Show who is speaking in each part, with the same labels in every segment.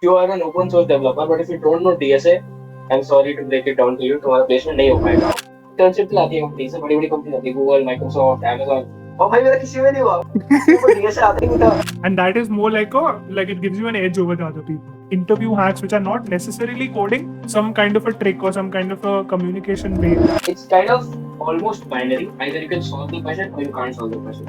Speaker 1: You are an open source developer, but if you don't know DSA, I'm sorry to break it down to you, तुम्हारा placement नहीं हो पाएगा। Internship दिलाती है company से, बड़ी बड़ी कंपनी आती है, गूगल, माइक्रोसॉफ्ट, अमेजॉन। और भाई मेरा किसी में नहीं हुआ, किसी को डीएसए आता ही नहीं था।
Speaker 2: And that is more like it gives you an edge over the other people. Interview hacks which are not necessarily coding, some kind of a trick or some kind of a communication way.
Speaker 1: It's kind of almost binary. Either you can solve the question or you can't solve the question.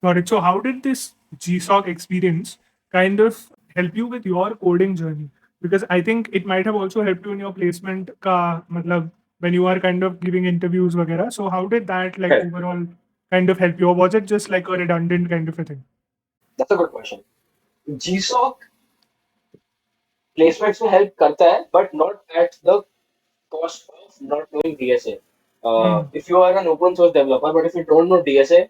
Speaker 2: Got it. So how did this GSOC experience kind of help you with your coding journey? Because I think it might have also helped you in your placement ka, matlab, when you are kind of giving interviews वगैरह. So how did that like
Speaker 1: Correct.
Speaker 2: overall kind of help you, or was it just like a redundant kind of a thing?
Speaker 1: That's a good question. GSOC placements में help करता है, but not at the cost of not knowing DSA. If you are an open source developer, but if you don't know DSA,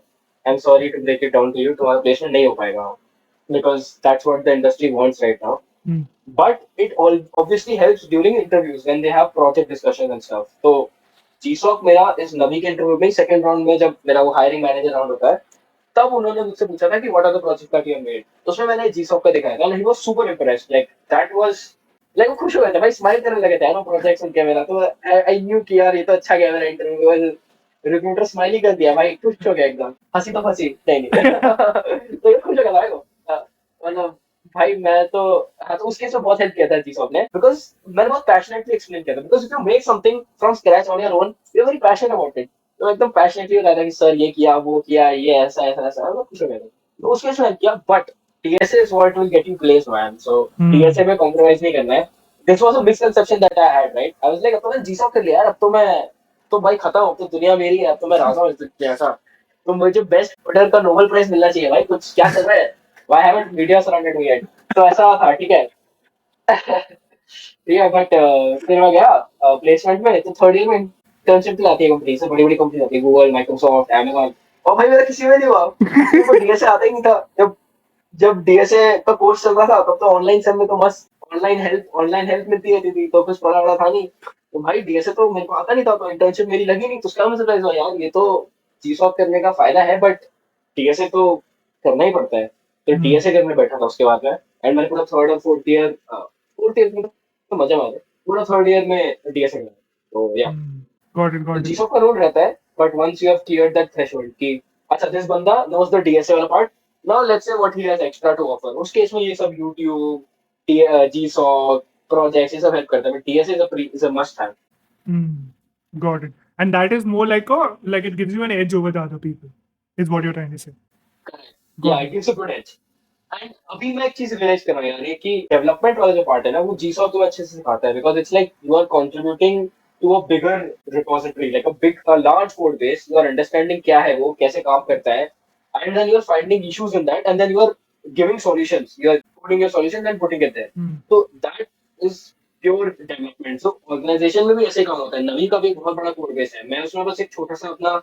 Speaker 1: I'm sorry to break it down to you, तुम्हारा placement नहीं हो पाएगा, because that's what the industry wants right now. But it all obviously helps during interviews when they have project discussions and stuff. So GSOC मेरा इस नवी के interview में second round में जब मेरा वो हायरिंग मैनेजर राउंड होता है, तब उन्होंने मुझसे पूछा था कि what are the project that you have made. तो उसमें मैंने जीसॉक का दिखाया था and he was super impressed, like that was like वो खुश हो गए थे भाई, स्माइल करने लगे थे ना प्रोजेक्ट सुन के मेरा। तो आई न्यू कि यार ये तो अच्छा गया मेरा इंटरव्यू। रिक्रूटर स्माइल ही कर दिया भाई, खुश हो गया एकदम, हंसी तो फंसी नहीं तो ये खुश हो गया भाई वो। मतलब भाई मैं तो, हाँ तो उसके से बहुत हेल्प किया था जीसॉक ने, बिकॉज मैंने बहुत पैशनेटली एक्सप्लेन किया था। Because if you make something from scratch on your own, you are very passionate about it. तो एकदम पैशनेटली बता था कि सर ये किया वो किया, ये ऐसा ऐसा ऐसा, मैं खुश हो गया था। तो उसके से हेल्प किया। But TSA is what will get you place man, so TSA में कॉम्प्रोमाइज नहीं करना है। This was a misconception that I had, right? I was like अब तो मैं जीसॉक कर लिया यार, अब तो मैं तो भाई खत्म, अब तो दुनिया मेरी है, अब तो मैं राजा हूँ इस दुनिया का। तो मुझे बेस्ट कोडर का नोबेल प्राइज मिलना चाहिए भाई, कुछ क्या चल रहा है? Why haven't media surrounded me yet? तो ऐसा था, ठीक है। ठीक है, बट फिर मैं गया प्लेसमेंट में। तो थर्ड ईयर में इंटर्नशिप दिलाती है कंपनी से, बड़ी बड़ी कंपनी आती है, गूगल, माइक्रोसॉफ्ट, अमेजॉन। और भाई मेरा किसी में नहीं हुआ, किसी को डीएसए आता ही नहीं था। जब जब डीएसए का कोर्स चल रहा था तब तो ऑनलाइन सब में तो मस्त ऑनलाइन हेल्प मिलती रहती थी, तो कुछ पढ़ा वढ़ा था नहीं। तो भाई डीएसए तो मेरे को आता नहीं था, तो इंटर्नशिप मेरी लगी नहीं। तो उसका मुझे सरप्राइज हुआ यार, ये तो जीसॉक करने का फायदा है, बट डीएसए तो करना ही पड़ता है। तो डीएसए करने बैठा था उसके बाद में। एंड मैंने पूरा थर्ड और फोर्थ ईयर में तो मजा मारे, पूरा थर्ड ईयर में डीएसए करना। तो या तो
Speaker 2: Got it.
Speaker 1: जीसॉक का रोल रहता है, but once you have cleared that threshold कि अच्छा दिस बंदा नोस द डीएसए वाला part, now let's say what he has extra to offer. उस केस में ये सब यूट्यूब, जीसॉक प्रोजेक्ट्स ये सब हेल्प करता है, but DSA is a must have.
Speaker 2: Got it. And that is more like it gives you an edge over the other people, is what you're trying to say.
Speaker 1: Correct, या
Speaker 2: Got
Speaker 1: it
Speaker 2: it.
Speaker 1: Gives a good edge. And अभी मैं एक चीज realise कर रहा हूँ यार, ये कि डेवलपमेंट वाला जो पार्ट है ना, वो जीसॉक तुम्हें अच्छे से सिखाता है, because it's like you are contributing to a bigger repository, like a large code base. You are understanding क्या है वो, कैसे काम करता है, and then you are finding issues in that, and then you are giving solutions, you are coding your solutions and putting it there. तो that is pure development. So organisation में भी ऐसे काम होता है। नवी का भी एक बहुत बड़ा कोड बेस है, मैं उसमें बस एक छोटा सा अपना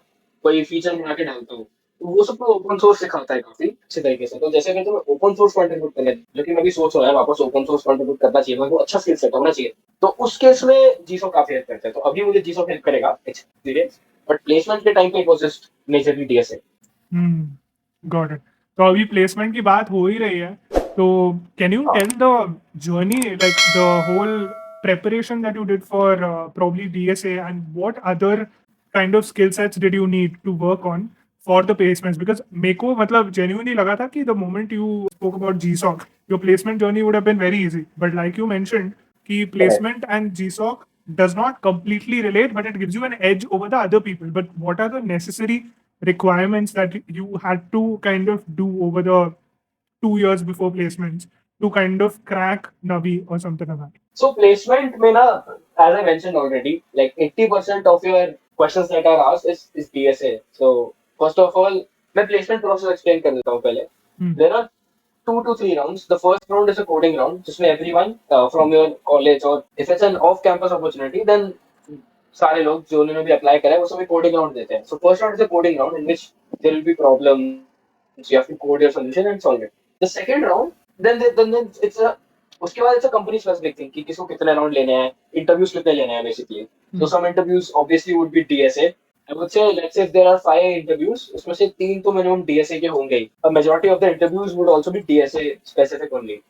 Speaker 1: कोई फीचर बना के डालता हूँ। तो वो सब तो ओपन सोर्स सिखाता है काफी अच्छे तरीके से। तो जैसे अगर तुम्हें ओपन सोर्स कंट्रीब्यूट करना है, जो कि मैं भी सोच रहा है वापस ओपन सोर्स कंट्रीब्यूट करना चाहिए, मेरे को अच्छा स्किल सेट होना चाहिए, तो उस केस में जीसो काफी हेल्प करता है। तो अभी मुझे जीसो हेल्प करेगा एक्सपीरियंस, बट प्लेसमेंट के टाइम पे it was just majorly DSA.
Speaker 2: Got it. तो अभी प्लेसमेंट की बात हो ही रही है, तो can you tell the journey, like the whole preparation that you did for probably DSA, and what other kind of skill sets did you need to work on for the placements? Because मेरे को मतलब genuinely लगा था कि the moment you spoke about GSOC, your placement journey would have been very easy. But like you mentioned, कि placement and GSOC does not completely relate, but it gives you an edge over the other people. But what are the necessary requirements that you had to kind of do over the 2 years before placements to kind of crack Navi or something like that?
Speaker 1: So placement में ना, as I mentioned already, like 80% of your questions that are asked is DSA. So first of all, मैं placement process explain कर देता हूँ पहले। There are 2 to 3 rounds. The first round is a coding round, जिसमें everyone from your college, or if it's an off-campus opportunity, then सारे लोग जो उन्होंने भी अप्लाई करा है वो सभी कोडिंग राउंड देते हैं। So first round is a coding round in which there will be problems. You have to code your solution and solve it. The second round, then it's a उसके बाद it's a company specific thing कि किसको कितने round लेने हैं, interviews कितने लेने हैं basically. So some interviews obviously would be DSA, I would say, let's say if there are 5 interviews, उसमें से 3 तो minimum DSA के होंगे ही. A majority of the interviews would also be DSA specific only.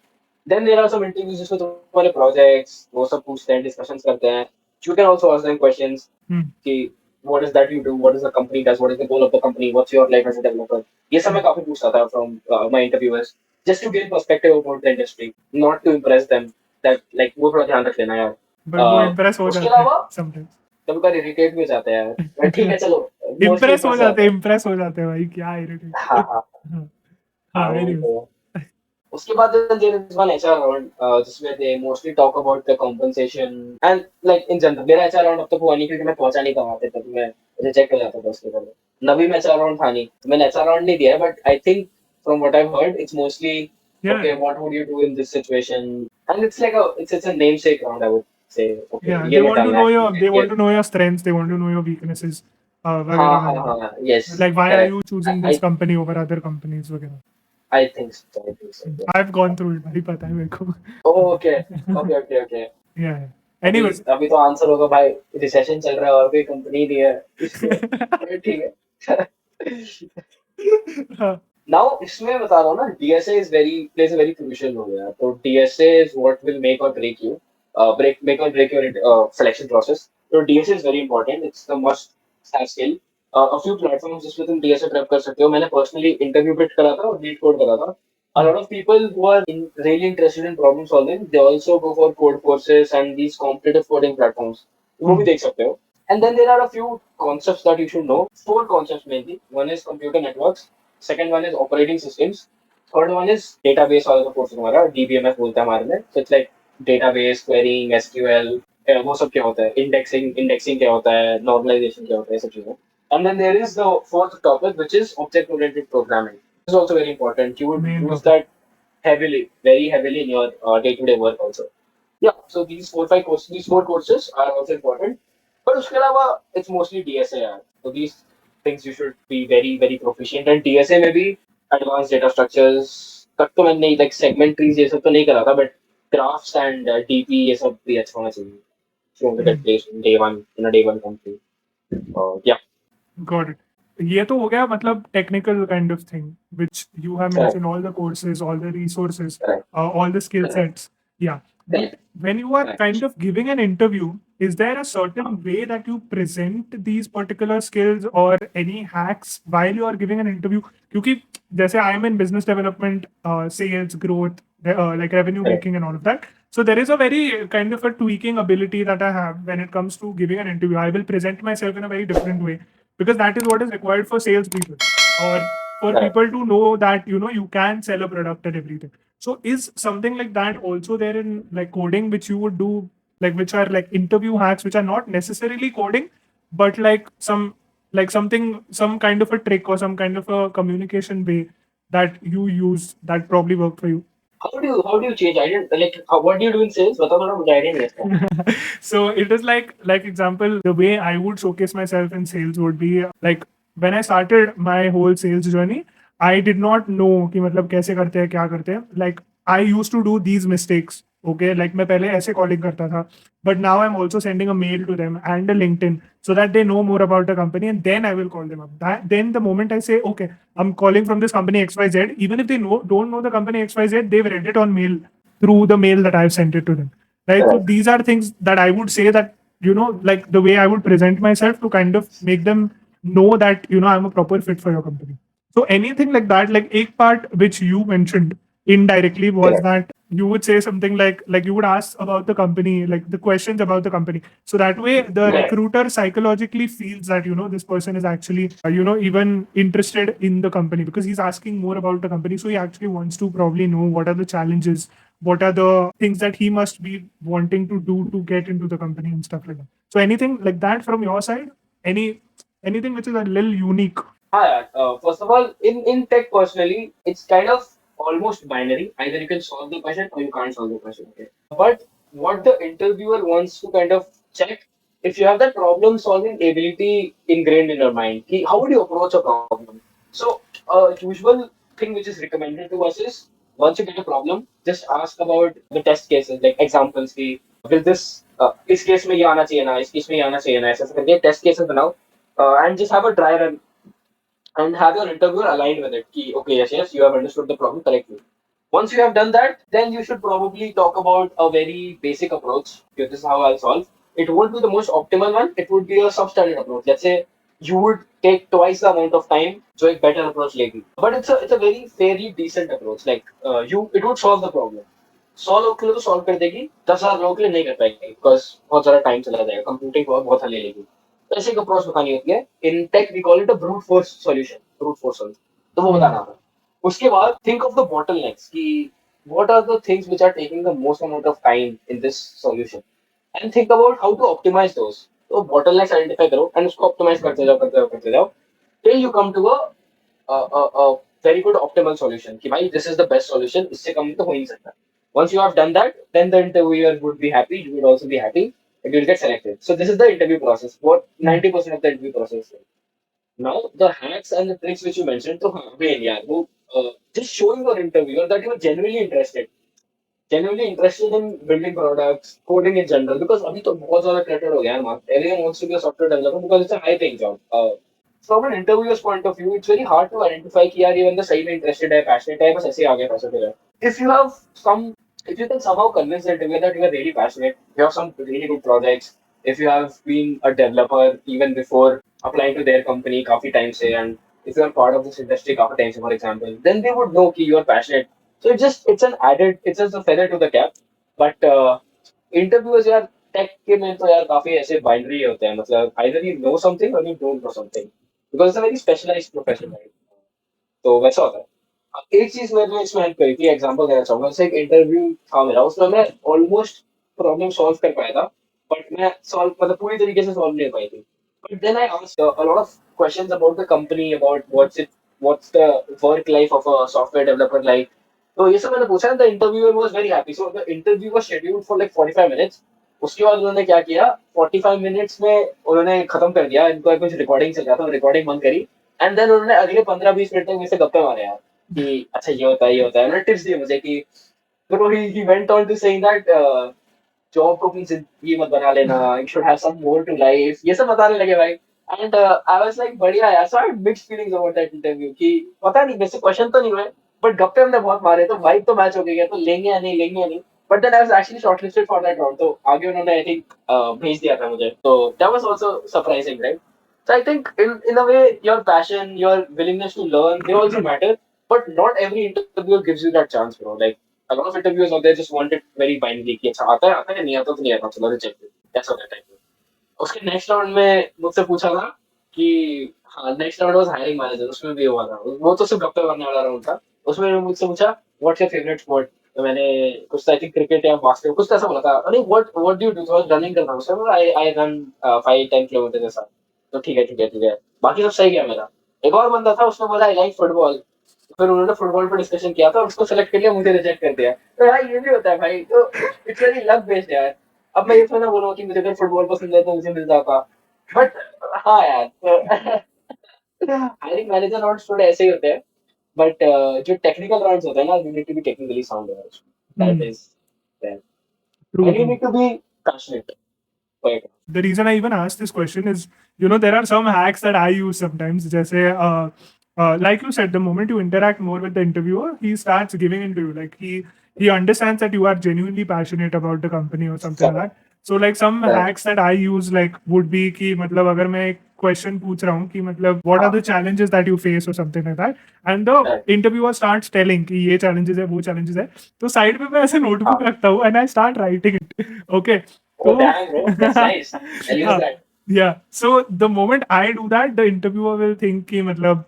Speaker 1: Then there are some interviews जिसमें तुम्हारे projects, वो सब पूछते हैं, discussions करते हैं. You can also ask them questions
Speaker 2: Hmm.
Speaker 1: कि what is that you do, what is the company does, what is the goal of the company, what's your life as a developer. ये सब मैं काफी पूछता था from my interviewers, just to gain perspective about the industry, not to impress them. That like वो थोड़ा ध्यान रख लेना यार.
Speaker 2: बट वो इम्प्रेस हो
Speaker 1: उसके
Speaker 2: जाते हैं
Speaker 1: अलावा
Speaker 2: समटाइम्स.
Speaker 1: कभी कभी इरिटेट भी हो जाते हैं यार. But ठीक है चलो, मोस्टली
Speaker 2: इम्प्रेस हो
Speaker 1: इम्प्रेस हो
Speaker 2: जाते
Speaker 1: जाते
Speaker 2: हैं,
Speaker 1: हैं.
Speaker 2: इम्प्रेस हो जाते हैं भाई, क्या इरिटेट.
Speaker 1: हाँ हाँ
Speaker 2: हाँ.
Speaker 1: हाँ,
Speaker 2: हाँ,
Speaker 1: वो
Speaker 2: anyways.
Speaker 1: तो. उसके बाद there is one HR round जिसमें they mostly talk about the compensation and like in general. मेरा HR round अब तक हुआ नहीं क्योंकि मैं पहुंचा नहीं कमाते तब मैं रिजेक्ट हो जाता था उसके पहले. नवी में HR round था नहीं, मैंने HR round नहीं दिया, but I think from what I've heard it's mostly
Speaker 2: Yeah,
Speaker 1: okay, what would you do in this situation, and it's like it's a namesake round, I would say. Okay,
Speaker 2: yeah.
Speaker 1: ये
Speaker 2: They
Speaker 1: नहीं
Speaker 2: want to
Speaker 1: डालना
Speaker 2: know
Speaker 1: है,
Speaker 2: your, they
Speaker 1: ये.
Speaker 2: want to know your strengths. They want to know your weaknesses.
Speaker 1: हाँ
Speaker 2: वगैरह
Speaker 1: हाँ
Speaker 2: वगैरह.
Speaker 1: हाँ, yes,
Speaker 2: Like why are
Speaker 1: correct.
Speaker 2: you choosing
Speaker 1: I
Speaker 2: this company over other companies वगैरह.
Speaker 1: I think so, I think so, yeah.
Speaker 2: I've gone through it, भाई पता है मेरे को.
Speaker 1: Oh, okay, okay, okay, okay.
Speaker 2: Yeah.
Speaker 1: अभी
Speaker 2: Anyways.
Speaker 1: अभी तो answer होगा भाई, रिसेशन चल रहा है और कोई कंपनी नहीं है इसलिए. अरे ठीक है.
Speaker 2: हाँ.
Speaker 1: नाउ इसमें बता रहा हूँ ना, DSA is very plays a very crucial role है. तो DSA is what will make और ब्रेक यू, मेक और ब्रेक योर सिलेक्शन प्रोसेस. तो DSA is very important, it's the must have skill. A few platforms जिसमें तुम DSA prep कर सकते हो. मैंने पर्सनली इंटरव्यू बिट करा था और लीड कोड करा था. A lot of people who are really interested in problem solving, they also go for code courses and these competitive coding platforms. वो भी देख सकते हो. And then there are a few concepts that you should know. 4 concepts mainly. One is computer networks. Second one is operating systems. Third one is database वाला जो course हमारा DBMS बोलते हैं हमारे में. So it's like database, querying, SQL. वो सब क्या होता है, indexing क्या होता है, normalization क्या होता है, ये सब चीजें. And then there is the fourth topic, which is object oriented programming. This is also very important. You would
Speaker 2: Main
Speaker 1: use
Speaker 2: topic.
Speaker 1: that heavily, very heavily in your day-to-day work also. Yeah, so these 4 courses are also important. But उसके अलावा it's mostly DSA यार. So these things you should be very very proficient. And DSA में भी advanced data structures तक तो मैंने नहीं, like segment trees ये सब तो नहीं करा था, but graphs and DP ये सब भी अच्छा होना चाहिए. If you want to get placed in day one in a day one company. Yeah,
Speaker 2: Got it. ये तो हो गया मतलब technical kind of thing, which you have
Speaker 1: correct,
Speaker 2: mentioned all the courses, all the resources,
Speaker 1: correct,
Speaker 2: all the skill
Speaker 1: correct,
Speaker 2: sets. Yeah. But
Speaker 1: correct,
Speaker 2: when you are
Speaker 1: correct.
Speaker 2: kind of giving an interview, is there a certain way that you present these particular skills or any hacks while you are giving an interview? क्योंकि जैसे I am in business development, sales, growth, like revenue
Speaker 1: Correct.
Speaker 2: making and all of that. So there is a very kind of a tweaking ability that I have when it comes to giving an interview. I will present myself in a very different way because that is what is required for salespeople or for
Speaker 1: Correct.
Speaker 2: people to know that you can sell a product and everything. So is something like that also there in like coding, which you would do, like which are like interview hacks, which are not necessarily coding, but like something, some kind of a trick or some kind of a communication way that you use that probably worked for you?
Speaker 1: How do you change? I didn't like what do you do in sales? बताओ थोड़ा, मुझे idea नहीं है इसका.
Speaker 2: So it is like example, the way I would showcase myself in sales would be like when I started my whole sales journey, I did not know कि मतलब कैसे करते हैं, क्या करते हैं. Like I used to do these mistakes. Okay, like मैं पहले ऐसे calling करता था, but now I'm also sending a mail to them and a LinkedIn so that they know more about the company, and then I will call them up. Then the moment I say, okay, I'm calling from this company XYZ, even if they don't know the company XYZ, they've read it on mail through the mail that I've sent it to them. Right. So
Speaker 1: Correct.
Speaker 2: these are things that I would say that, like the way I would present myself to kind of make them know that, I'm a proper fit for your company. So anything like that, like a part which you mentioned indirectly was
Speaker 1: Correct.
Speaker 2: that you would say something like you would ask about the company, like the questions about the company. So that way the
Speaker 1: Correct.
Speaker 2: recruiter psychologically feels that, this person is actually, even interested in the company because he's asking more about the company. So he actually wants to probably know what are the challenges, what are the things that he must be wanting to do to get into the company and stuff like that. So anything like that from your side, anything which is a little unique?
Speaker 1: Hi, first of all, in tech personally, it's kind of almost binary. Either you can solve the question or you can't solve the question. Okay. But what the interviewer wants to kind of check, if you have that problem solving ability ingrained in your mind, how would you approach a problem? So, a usual thing which is recommended to us is once you get a problem, just ask about the test cases, like examples. Will this इस case में ये आना चाहिए ना, इस case में ये आना चाहिए ना, ऐसा करके टेस्ट केसेस बनाओ. and just have a dry run and have your interviewer aligned with it. Ki, okay, yes, you have understood the problem correctly. Once you have done that, then you should probably talk about a very basic approach. Okay, this is how I'll solve. It won't be the most optimal one. It would be a substandard approach. Let's say you would take twice the amount of time to a better approach lately. But it's a very fairly decent approach. Like it would solve the problem. 100 लोग के लिए तो solve कर देगी, 10,000 लोगों के लिए नहीं कर पाएगी बिकॉज बहुत ज्यादा टाइम चला जाएगा, कंप्यूटिंग पावर बहुत ले लेगी. तो ऐसे एक अप्रोच बतानी होती है. In tech we call it a brute force solution, brute force solution. तो वो बताना है. उसके बाद थिंक ऑफ द बॉटलनेक्स कि what are the things which are taking the most amount of time in this solution and think about how to optimize those. तो bottlenecks identify करो and उसको optimize करते जाओ till you come to a very good optimal solution कि भाई this is the best solution, इससे कम तो हो ही नहीं सकता. Once you have done that, then the interviewer would be happy, you would also be happy, and you'll get selected. So this is the interview process. What 90% of the interview process is. Now the hacks and the tricks which you mentioned, तो हाँ again यार वो just showing your interviewer that you are genuinely interested in building products, coding in general, because अभी तो बहुत ज़्यादा cluttered हो गया है market. Everyone wants to be a software developer because it's a high paying job. From an interviewer's point of view, it's very hard to identify कि यार ये बंदा सही में interested है, passionate है, बस ऐसे ही आगे पैसे दे रहा है. If you have some, if you can somehow convince the interviewer that you are really passionate, you have some really good projects, if you have been a developer even before applying to their company काफी time से, and if you are part of this industry काफी time से, for example, then they would know कि you are passionate. So it's just a feather to the cap. But interviewers यार take के में तो यार काफी ऐसे बाइनरी होते हैं, मतलब either you know something or you don't know something, because it's a very specialized profession, right? तो वैसा होता है. एक चीज मैंने इसमें हेल्प करी थी, एग्जांपल देना चाहूंगा. जैसे एक इंटरव्यू था मेरा, उसमें मैं ऑलमोस्ट प्रॉब्लम सॉल्व कर पाया था, बट मैं सॉल्व मतलब पूरी तरीके से सॉल्व नहीं कर पाई थी. But then I asked a lot of questions about the company, about what's the work life of a software developer like. तो ये सब मैंने पूछा. The interviewer was very happy. So the interview was scheduled for like 45 minutes. उसके बाद उन्होंने क्या किया, 45 मिनट्स में उन्होंने खत्म कर दिया. इनका कुछ रिकॉर्डिंग चल रहा था, रिकॉर्डिंग बंद करी. एंड देन उन्होंने अगले 15-20 मिनट तक मेरे से गप्पे मारे यार कि अच्छा ये होता है, ये होता है. उन्होंने टिप्स दिए मुझे कि फिर he went on to saying that job को अपनी जिंदगी मत बना लेना, you should have some more to life. ये सब बताने लगे भाई. एंड आई वाज लाइक बढ़िया यार. So I had mixed feelings about that interview कि पता नहीं वैसे क्वेश्चन तो नहीं हुए, बट गप्पे हमने बहुत मारे, तो वाइब तो मैच हो गई है, तो लेंगे या नहीं लेंगे या नहीं. But then I was actually shortlisted for that round, तो आगे उन्होंने आई थिंक भेज दिया था मुझे. तो that was also surprising, right? So I think in a way your passion, your willingness to learn, they also matter. But not every interviewer gives you that chance, bro. Like a lot of interviewers out there just want it very binary कि अच्छा आता है नहीं आता तो नहीं आता, चलो reject. That's what I think. उसके नेक्स्ट राउंड में मुझसे पूछा था कि हाँ next round was hiring manager. उसमें भी हुआ था, वो तो सिर्फ गप्पे मारने वाला राउंड था. उसमें मुझसे पूछा व्हाट्स योर फेवरेट स्पोर्ट. तो मैंने कुछ आई थिंक क्रिकेट या बास्केट कुछ ऐसा बोला था. अरे व्हाट डू यू डू? तो रनिंग करता हूँ सर. आई रन 5-10 किलोमीटर ऐसा. तो ठीक है, बाकी सब सही गया मेरा. एक और बंदा था, उसने बोला आई लाइक फुटबॉल. फिर उन्होंने फुटबॉल पर डिस्कशन किया था, उसको सेलेक्ट कर लिया, मुझे रिजेक्ट कर दिया. तो यार ये भी होता है भाई. तो इट्स वेरी लक बेस्ड यार. अब मैं ये थोड़ा ना बोलूंगा कि मुझे अगर फुटबॉल पसंद है तो मुझे मिल जाता. बट हाँ यार, हायरिंग मैनेजर राउंड्स थोड़े ऐसे ही होते हैं. बट जो टेक्निकल राउंड्स होते हैं ना, you need to be technically sound. That is there.
Speaker 2: True,
Speaker 1: and you
Speaker 2: true.
Speaker 1: Need to be passionate.
Speaker 2: The reason I even asked this question is, there are some hacks that I use sometimes. जैसे, like you said, the moment you interact more with the interviewer, he starts giving into you. Like he understands that you are genuinely passionate about the company or something like that. So like some hacks that I use like would be कि मतलब अगर मैं एक question पूछ रहा हूँ कि मतलब what are the challenges that you face or something like that, and the interviewer starts telling कि ये challenges है, वो challenges है, तो side पे मैं ऐसे notebook रखता हूँ and I start writing it. Okay.
Speaker 1: Oh damn, bro, that's nice. I use that.
Speaker 2: Yeah. So the moment I do that, the interviewer will think कि मतलब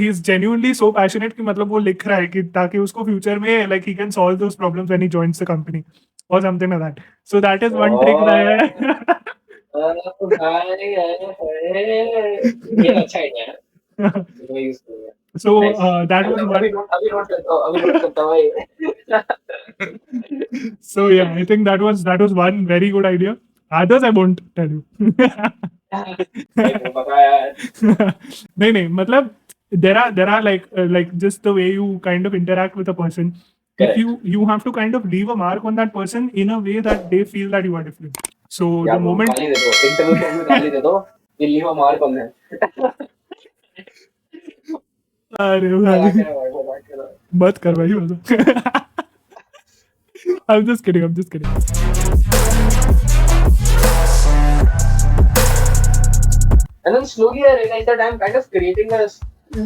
Speaker 2: he's genuinely so passionate कि मतलब वो लिख रहा है कि ताकि उसको future में like he can solve those problems when he joins the company or something like that. So that is one trick that
Speaker 1: भाई ये अच्छा आइडिया है. मैं यूज करूंगा.
Speaker 2: So
Speaker 1: Nice.
Speaker 2: that was
Speaker 1: अभी
Speaker 2: one.
Speaker 1: नोट करता हूँ भाई.
Speaker 2: So yeah, I think that was one very good idea. Others I won't tell you.
Speaker 1: भाई वो पता है यार.
Speaker 2: नहीं मतलब there are like just the way you kind of interact with a person. If
Speaker 1: Correct.
Speaker 2: you have to kind of leave a mark on that person in a way that they feel that you are different. So
Speaker 1: या
Speaker 2: the
Speaker 1: वो
Speaker 2: moment
Speaker 1: गाली दे दो, interview के अंदर गाली दे दो. दिल्ली में मार कम है।
Speaker 2: अरे
Speaker 1: मजाक
Speaker 2: भाई
Speaker 1: कर रहा हूँ, मजाक कर रहा हूँ।
Speaker 2: मत कर भाई मतलब I'm just kidding, I'm just kidding.
Speaker 1: And then slowly I realized that I'm kind of creating a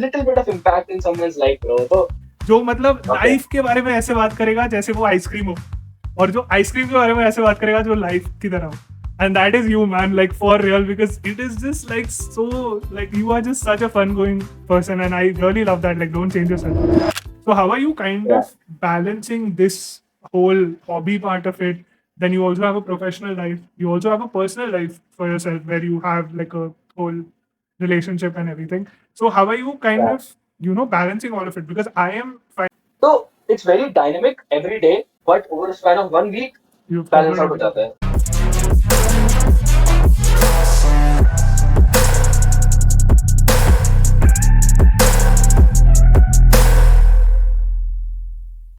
Speaker 1: little bit of impact in someone's life, bro. So,
Speaker 2: जो मतलब
Speaker 1: okay.
Speaker 2: लाइफ के बारे में ऐसे बात करेगा जैसे वो आइसक्रीम हो, और जो आइसक्रीम के बारे में ऐसे बात करेगा जो लाइफ की तरह हो, and that is you man, like for real, because it is just like so, like you are just such a fun going person and I really love that, like don't change yourself. So how are you kind
Speaker 1: Yeah.
Speaker 2: of balancing this whole hobby part of it? Then you also have a professional life, you also have a personal life for yourself where you have like a whole relationship and everything. So how are you kind
Speaker 1: Yeah.
Speaker 2: of, balancing all of it? Because I am
Speaker 1: So it's very dynamic every day, but over a span of 1 week,
Speaker 2: you've
Speaker 1: balance
Speaker 2: covered
Speaker 1: out हो जाता
Speaker 2: everything.
Speaker 1: है.